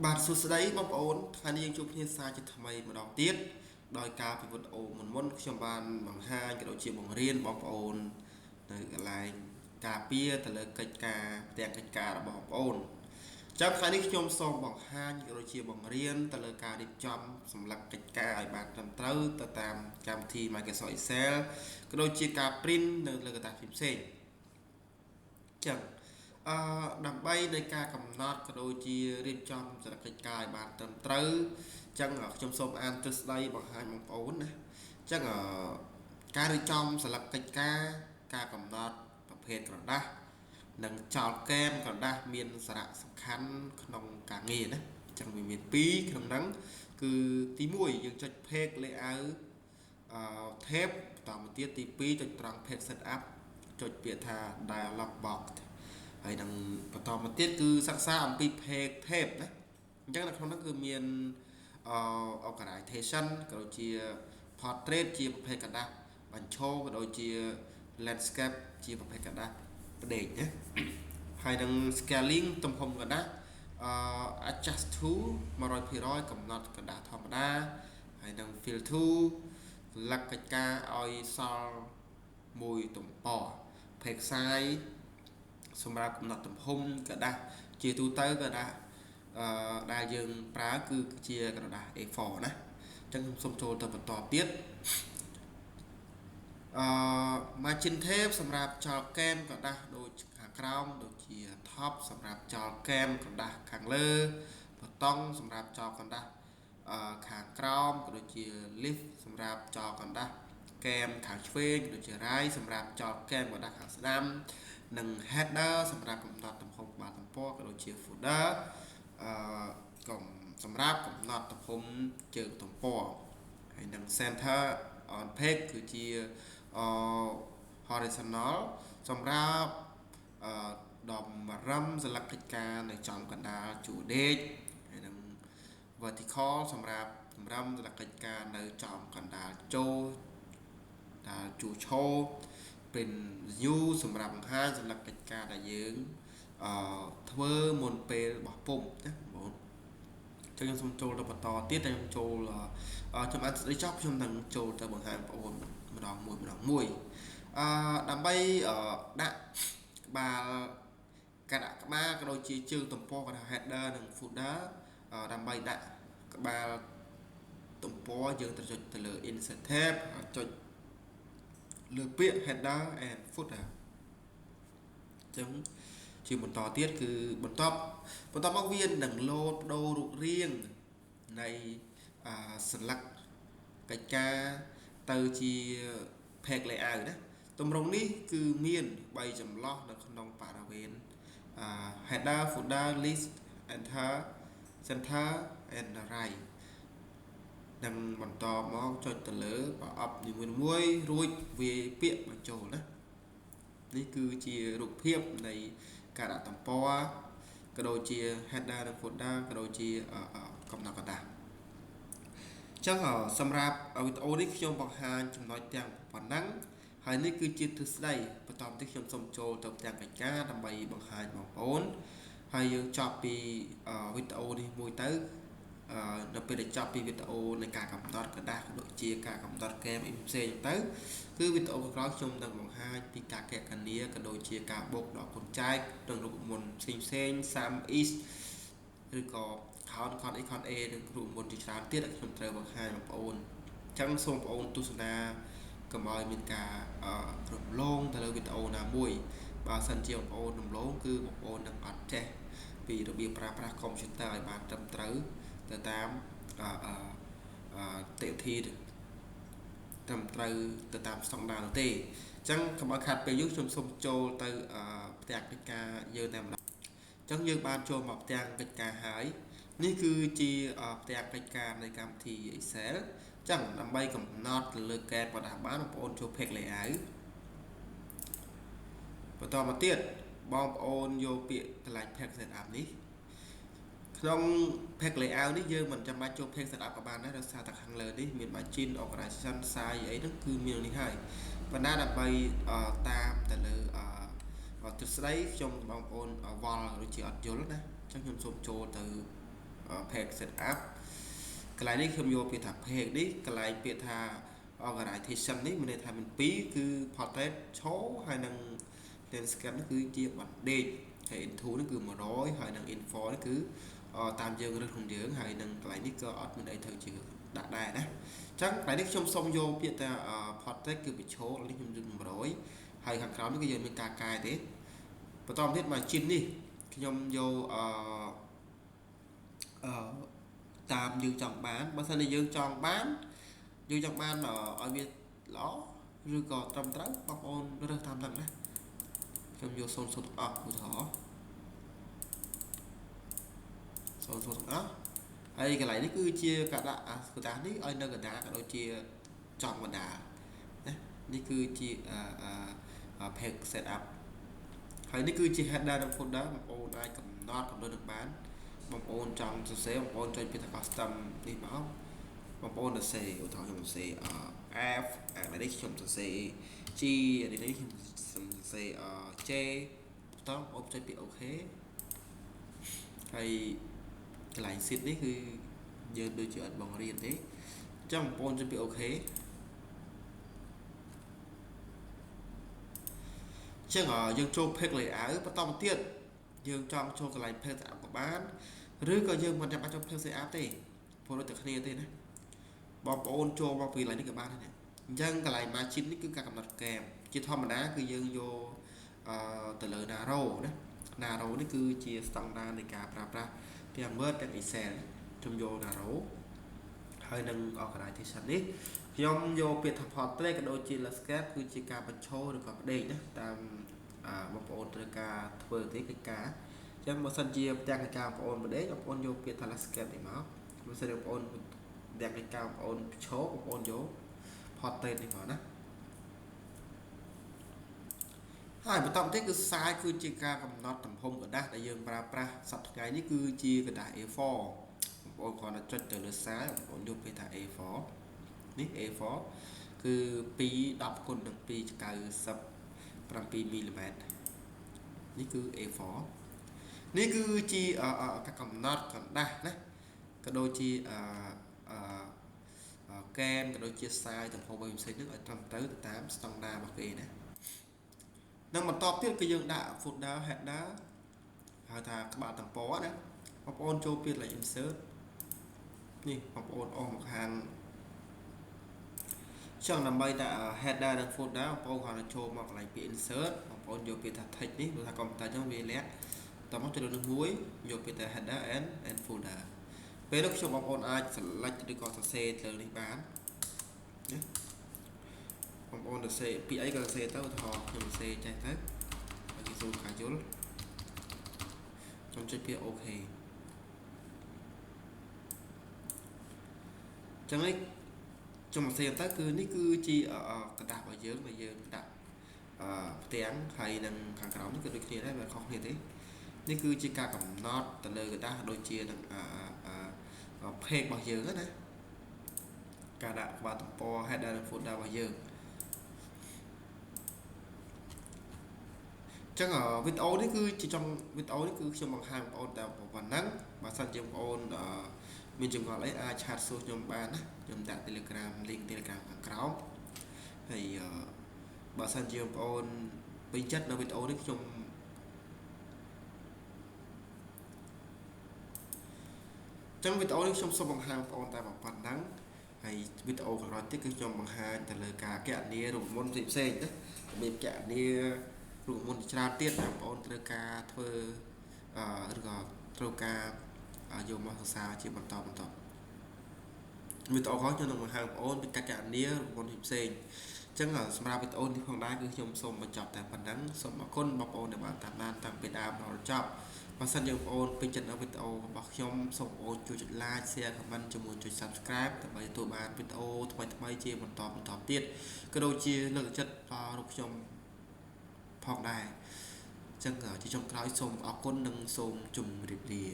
បាទសួស្តីបងប្អូនថ្ងៃនេះយើងជួបគ្នាសារជាថ្មីម្ដងទៀតដោយការពិវត្តអូមុនខ្ញុំបានបង្ហាញក៏ដូចជាបង្រៀនបងប្អូននៅកន្លែងការពារទៅលើកិច្ចការផ្ទាំងកិច្ចការរបស់បងប្អូនចាំថ្ងៃនេះខ្ញុំសូមបង្ហាញក៏ដូចជាបង្រៀនទៅលើការរៀបចំសម្លឹកកិច្ចការឲ្យបានត្រឹមត្រូវទៅតាមកម្មវិធី Microsoft Excel ក៏ដូចជាការ print នៅលើกระดาษផ្សេងៗចឹងដើម្បីในការកំណត់ក៏ដូចជារៀបចំសកម្មកិច្ចការឲ្យបានត្រឹមត្រូវចឹងខ្ញុំសូមអានទ្រឹស្ដីបង្ហាញបងប្អូនណាចឹងការរៀបចំសកម្មកិច្ចការកំណត់ប្រភេទក្រដាស់និងចោលកែមក្រដាស់មានសារៈសំខាន់ក្នុងការងារណាចឹងវាមាន2ក្នុងហ្នឹងគឺទី1យើងចុច page layout tab បន្តមកទៀតទី2ចុចត្រង់ page setup ចុចពាក្យថា dialog box ហើយនឹងបន្តមកទៀតគឺសិក្សាអំពី page tab ណាអញ្ចឹងនៅក្នុងនោះគឺមានorganization ក៏ដូចជា portrait ជាប្រភេទกระดาษបញ្ឈរក៏ដូចជា landscape ជាប្រភេទกระดาษផ្ដេកណាហើយនឹង scaling ទំហំกระดาษadjust to 100% កំណត់กระดาษធម្មតាហើយនឹង fill to លក្ខកិច្ចការឲ្យសល់មួយទំព័រ page size សម្រាប់កំណត់ទំហំกระดาษជាទូទៅกระดาษដែលយើងប្រើគឺជាក្រដាស់ A4 ណាអញ្ចឹងខ្ញុំសូមចូលទៅបន្តទៀតmargin tape សម្រាប់ចោលកែមក្រដាស់ដូចខាងក្រោមដូចជា top សម្រាប់ចោលកែមក្រដាស់ខាងលើបតង់សម្រាប់ចោលក្រដាស់ខាងក្រោមក៏ដូចជា lift សម្រាប់ចោលក្រដាស់កែមខាងឆ្វេងដូចជា right សម្រាប់ចោលកែមក្រដាស់ខាងស្ដាំនិង header សម្រាប់កំណត់ទំហំក្បាលទំព័រក៏ដូចជា footer សម្រាប់កំណត់ទំហំជើងទំព័រហើយនឹង center on page គឺជាhorizontal សម្រាប់តម្រឹមសន្លឹកកិច្ចការនៅចំកណ្ដាលជួរដេកហើយនឹង vertical សម្រាប់តម្រឹមសន្លឹកកិច្ចការនៅចំកណ្ដាលចូលដែលជួរឈរ print view សម្រាប់បង្ហាញសន្លឹកកិច្ចការដែលយើងធ្វើមុនពេលបោះពុម្ពណាបងចឹងខ្ញុំសូមចូលទៅបន្តទៀតតែខ្ញុំចូលចំអិនស្ដីចប់ខ្ញុំនឹងចូលទៅបង្ហាញបងប្អូនម្ដងមួយដើម្បីដាក់ក្បាលក្បាលក៏ដូចជាជើងទំព័រក៏ថា header និង footer ដើម្បីដាក់ក្បាលទំព័រយើងត្រូវចុចទៅលើ insert tab ចុចលើពាក្យ header and footer ចឹងជាបន្តទៀតគឺបន្តមកវានឹងលោតបដូររូបរាងនៃសន្លឹកកិច្ចការទៅជា page layout ណាទម្រង់នេះគឺមាន3ចម្លោះនៅក្នុងបរិវេណheader footer list enter center and right នឹងបន្តមកចុចទៅលើប្រអប់នីមួយៗរួចវាយពាក្យបញ្ចូលណានេះគឺជារូបភាពនៃការដាក់ទំព័រក៏ដូចជា header និង footer ក៏ដូចជាកំណត់កណ្ដាស់អញ្ចឹងសម្រាប់វីដេអូនេះខ្ញុំបង្ហាញចំណុចទាំងប៉ុណ្ណឹងហើយនេះគឺជាទ្រឹស្ដីបន្តមកទៀតខ្ញុំសូមចូលទៅផ្ទាំងកិច្ចការដើម្បីបង្ហាញបងប្អូនហើយយើងចប់ពីវីដេអូនេះមួយទៅដល់ពេលដែលចប់ពីវីដេអូនៃការកំណត់กระดาษដូចជាការកំណត់កែមផ្សេងទៅគឺវីដេអូក្រោយខ្ញុំនឹងបង្ហាញពីការកែកញ្ញាក៏ដូចជាការបូកដកគុណចែកក្នុងរូបមន្តផ្សេង sum is ឬក៏ count con a និងរូបមន្តជាច្រើនទៀតដែលខ្ញុំត្រូវបង្ហាញបងប្អូនអញ្ចឹងសូមបងប្អូនទស្សនាកុំឲ្យមានការរំលងទៅលើវីដេអូណាមួយបើសិនជាបងប្អូនរំលងគឺបងប្អូននឹងអត់ចេះពីរបៀបប្រើប្រាស់កុំព្យូទ័រឲ្យបានត្រឹមត្រូវទៅតាមតិធីត្រឹមត្រូវទៅតាមស្តង់ដារនោះទេអញ្ចឹងកុំឲ្យខាត់ពេលយូរខ្ញុំសូមចូលទៅផ្ទាំងកិច្ចការយើងតែម្ដងអញ្ចឹងយើងបានចូលមកផ្ទាំងកិច្ចការហើយនេះគឺជាផ្ទាំងកិច្ចការនៃកម្មវិធី Excel អញ្ចឹងដើម្បីកំណត់លើកែបបណ្ដាបានបងប្អូនចូល page layout បន្តមកទៀតបងប្អូនយកពាក្យកន្លែង page setup នេះក្នុង page layout នេះយើងមិនចាំបាច់ចូល page setup ក៏បានដែរដោយសារតែខាងលើនេះមាន margin organization size អីហ្នឹងគឺមាននេះហើយប៉ុន្តែដើម្បីតាមទៅលើទ្រឹស្ដីខ្ញុំបងប្អូនវល់ដូចជាអត់យល់ណាអញ្ចឹងខ្ញុំសូមចូលទៅ page setup កន្លែងនេះខ្ញុំយកពាក្យថា page នេះកន្លែងពាក្យថា organization នេះមានន័យថាមានពីរគឺ portrait ឈរហើយនឹង landscape នេះគឺជាបណ្ដេកហើយ into នេះគឺ100ហើយនឹង info នេះគឺតាមយើងរឹសของយើងហើយនឹងកន្លែងនេះក៏អត់មានអីត្រូវជឿដាក់ដែរណាអញ្ចឹងកន្លែងនេះខ្ញុំសូមយកពាក្យថា portrait គឺវាឈរនេះខ្ញុំយក100ហើយខាងក្រោមនេះគឺយើងមានការកែទេបន្តទៀត margin នេះខ្ញុំយកតាមយើងចង់បានបើសិនជាយើងចង់បានឲ្យវាល្អឬក៏ត្រឹមត្រូវបងប្អូនរើសតាមហ្នឹងណាខ្ញុំយក0ទាំងអស់ឧទាហរណ៍0ទាំងអស់ហើយកន្លែងនេះគឺជាការដាក់កតានេះឲ្យនៅកតាក៏ដូចជាចំកតាណានេះគឺជាpage setup ហើយនេះគឺជា header និង folder បងប្អូនអាចកំណត់នឹងបានបងប្អូនចង់សរសេរបងប្អូនចុចពីថា custom នេះមកបងប្អូនសរសេរឧទាហរណ៍ខ្ញុំសរសេរ F អានេះខ្ញុំសរសេរ G អានេះខ្ញុំសរសេរ J បន្តអូបចុចពី OK ហើយកន្លែង sheet នេះគឺយើងដូចជាអត់បងរៀនទេអញ្ចឹងបងប្អូនចុចពី OK ចឹងយើងចូល page layout បន្តមកទៀតយើងចង់ចូលកន្លែង page setup ក៏បានឬក៏យើងមិនចាំបាច់ចូល page setup ទេព្រោះដូចតែគ្នាទេណាបងប្អូនចូលមកពីកន្លែងនេះក៏បានដែរអញ្ចឹងកន្លែង margin នេះគឺការកំណត់កែមជាធម្មតាគឺយើងយកទៅលើ narrow ណា narrow នេះគឺជា standard នៃការប្រើប្រាស់ទាំង Word ទាំង Excel ខ្ញុំយក narrow ហើយនឹង organization នេះខ្ញុំយកពាក្យថា portrait ក៏ដូចជា landscape គឺជាការបញ្ឈរឬក៏ផ្ដេកណាតាមបងប្អូនត្រូវការធ្វើទេកិច្ចការអញ្ចឹងបើសិនជាផ្ទាំងកិច្ចការបងប្អូនផ្ដេកបងប្អូនយកពាក្យថា landscape នេះមកបើសិនជាបងប្អូនផ្ទាំងកិច្ចការបងប្អូនឈរបងប្អូនយក portrait នេះមកណាហើយបន្តមកទៀតគឺ size គឺជាការកំណត់ទំហំกระดาษដែលយើងប្រើប្រាស់សប្តាហ៍នេះគឺជាกระดาษ A4 បងប្អូនគ្រាន់តែចុចទៅលើ size បងប្អូនយកពាក្យថា A4 នេះ A4 គឺ210គុណនឹង297មីលីម៉ែត្រនេះគឺ A4 នេះគឺជាការកំណត់กระดาษណាក៏ដូចជាកែមក៏ដូចជា size ទំហំរបស់ផ្សេងៗនឹងឲ្យត្រឹមត្រូវទៅតាម standard របស់គេណានឹងបន្តទៀតគឺយើងដាក់ folder header ហៅថាក្បាលតំពរណាបងប្អូនចូលពាក្យ like insert នេះបងប្អូនអស់មកខាងចង់ដើម្បីតែ header និង folder បងប្អូនគាត់ចូលមកកន្លែងពាក្យ insert បងប្អូនយកពាក្យថា text នេះព្រោះថា computer ចឹងវាលាក់តមកចូលនឹងមួយយកពាក្យថា header and folder ពេលនោះខ្ញុំបងប្អូនអាច select ឬក៏សរសេរទៅនេះបានណាបងប្អូនសរសេរពីអីក៏សរសេរទៅឧទាហរណ៍ខ្ញុំសរសេរចេះទៅឲ្យគេចូលការយល់ខ្ញុំចុចពាក្យ OK ចឹងនេះខ្ញុំសរសេរទៅគឺនេះគឺជាกระดาษរបស់យើងដែលយើងដាក់ផ្ទាំងហើយនឹងខាងក្រោមនេះគឺដូចគ្នាដែរវាខុសគ្នាទេនេះគឺជាការកំណត់ទៅលើกระดาษដូចជានឹងpage របស់យើងណាការដាក់ក្បាលទំព័រ header និង folder របស់យើងចឹងវីដេអូនេះគឺជាចង់វីដេអូនេះគឺខ្ញុំបង្ហាញបងប្អូនតែប៉ុណ្ណឹងបើសិនជាបងប្អូនមានចម្ងល់អីអាចឆាតសួរខ្ញុំបានណាខ្ញុំដាក់ Telegram link Telegram ខាងក្រោមហើយបើសិនជាបងប្អូនពេញចិត្តនៅវីដេអូនេះខ្ញុំចឹងវីដេអូនេះខ្ញុំសូមបង្ហាញបងប្អូនតែប៉ុណ្ណឹងហើយវីដេអូក្រោយទៀតគឺខ្ញុំបង្ហាញទៅលើការកណនីរូបមន្តផ្សេងៗណារបៀបកណនីរូបមន្តច្រើនទៀតបងប្អូនត្រូវការធ្វើឬក៏ត្រូវការយកមកសិក្សាជាបន្តវីដេអូក្រោយខ្ញុំនឹងបង្ហាញបងប្អូនពីការកណនីរូបមន្តផ្សេងអញ្ចឹងសម្រាប់វីដេអូនេះផងដែរគឺខ្ញុំសូមបញ្ចប់តែប៉ុណ្ណឹងសូមអរគុណបងប្អូនដែលបានតាមដានតាំងពីដើមដល់ចប់បើសិនជាបងប្អូនពេញចិត្តនៅវីដេអូរបស់ខ្ញុំសូមបងប្អូនជួយចុច like share comment ជាមួយចុច subscribe ដើម្បីទទួលបានវីដេអូថ្មីៗជាបន្តទៀតក៏ដូចជាលើកទឹកចិត្តដល់រូបខ្ញុំផងដែរអញ្ចឹងជាចុងក្រោយសូមអរគុណនិងសូមជម្រាបលា